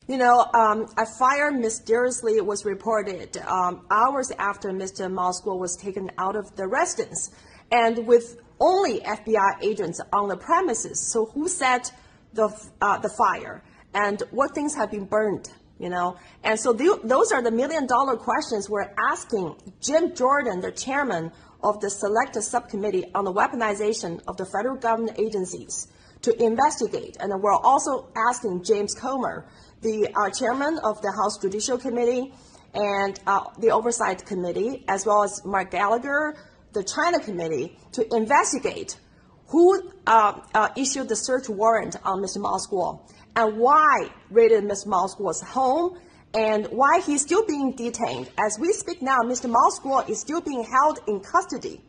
You know, a fire mysteriously was reported hours after Mr. Moskwa was taken out of the residence, and with only FBI agents on the premises. So who set the fire, and what things have been burned? You know, and so those are the million-dollar questions we're asking Jim Jordan, the chairman of the Select Subcommittee on the Weaponization of the Federal Government Agencies, to investigate. And we're also asking James Comer, the chairman of the House Judicial Committee and the Oversight Committee, as well as Mark Gallagher, the China Committee, to investigate who issued the search warrant on Mr. Moskwa, and why raided Mr. Moskwa's home, and why he's still being detained. As we speak now, Mr. Moskwa is still being held in custody.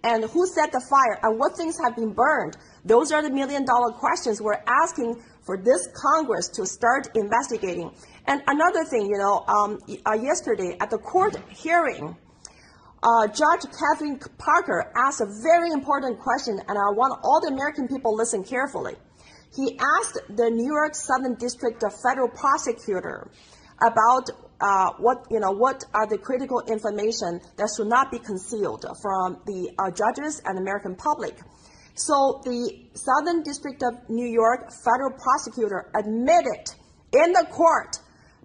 And who set the fire, and what things have been burned? Those are the million-dollar questions we're asking for this Congress to start investigating. And another thing, you know, yesterday at the court hearing, Judge Kathleen Parker asked a very important question, and I want all the American people to listen carefully. He asked the New York Southern District Federal Prosecutor about what are the critical information that should not be concealed from the judges and American public. So the Southern District of New York Federal Prosecutor admitted in the court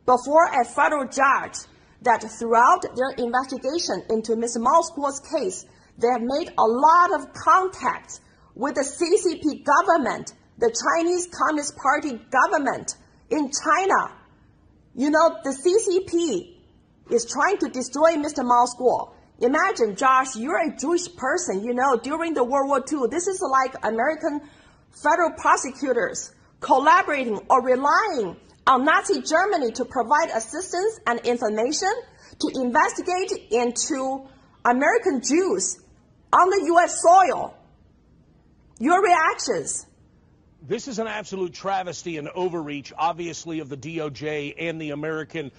before a federal judge that throughout their investigation into Mr. Moskwa's case, they have made a lot of contacts with the CCP government, the Chinese Communist Party government in China. You know, the CCP is trying to destroy Mr. Moskwa. Imagine, Josh, you're a Jewish person, you know, during the World War II. This is like American federal prosecutors collaborating or relying on Nazi Germany to provide assistance and information to investigate into American Jews on the U.S. soil. Your reactions? This is an absolute travesty and overreach, obviously, of the DOJ and the American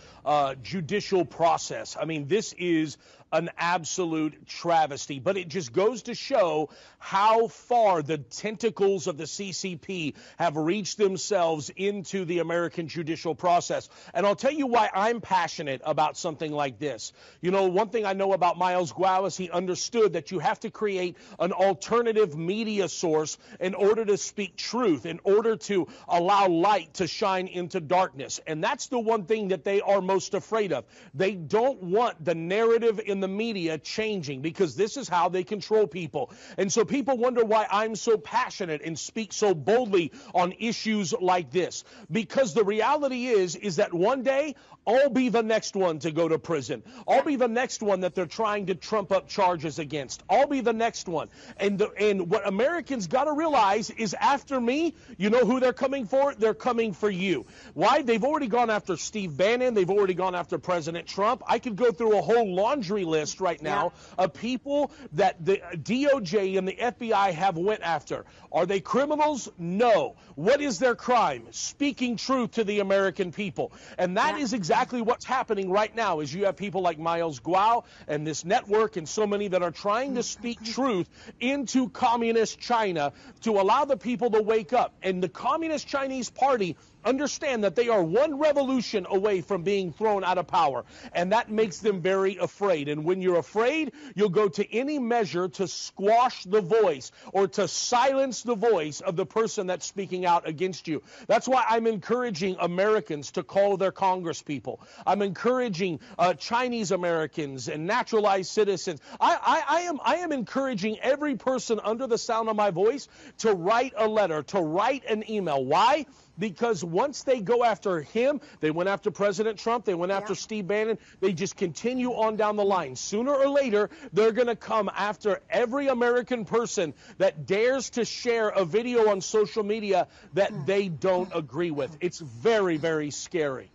judicial process. I mean, this is an absolute travesty, but it just goes to show how far the tentacles of the CCP have reached themselves into the American judicial process. And I'll tell you why I'm passionate about something like this. You know, one thing I know about Miles Guo is he understood that you have to create an alternative media source in order to speak truth, in order to allow light to shine into darkness. And that's the one thing that they are most afraid of. They don't want the narrative in the media changing, because this is how they control people. And so people wonder why I'm so passionate and speak so boldly on issues like this. Because the reality is that one day I'll be the next one to go to prison. I'll be the next one that they're trying to trump up charges against. I'll be the next one. And what Americans got to realize is after me, you know who they're coming for? They're coming for you. Why? They've already gone after Steve Bannon. They've already gone after President Trump. I could go through a whole laundry list right now of people that the DOJ and the FBI have went after. Are they criminals? No. What is their crime? Speaking truth to the American people. And that is exactly what's happening right now, is you have people like Miles Guo and this network and so many that are trying to speak truth into communist China to allow the people to wake up. And the Communist Chinese Party understand that they are one revolution away from being thrown out of power, and that makes them very afraid. And when you're afraid, you'll go to any measure to squash the voice or to silence the voice of the person that's speaking out against you. That's why I'm encouraging Americans to call their congresspeople. I'm encouraging Chinese Americans and naturalized citizens. I am encouraging every person under the sound of my voice to write a letter, to write an email. Why? Because once they go after him, they went after President Trump, they went after Steve Bannon, they just continue on down the line. Sooner or later, they're going to come after every American person that dares to share a video on social media that they don't agree with. It's very, very scary.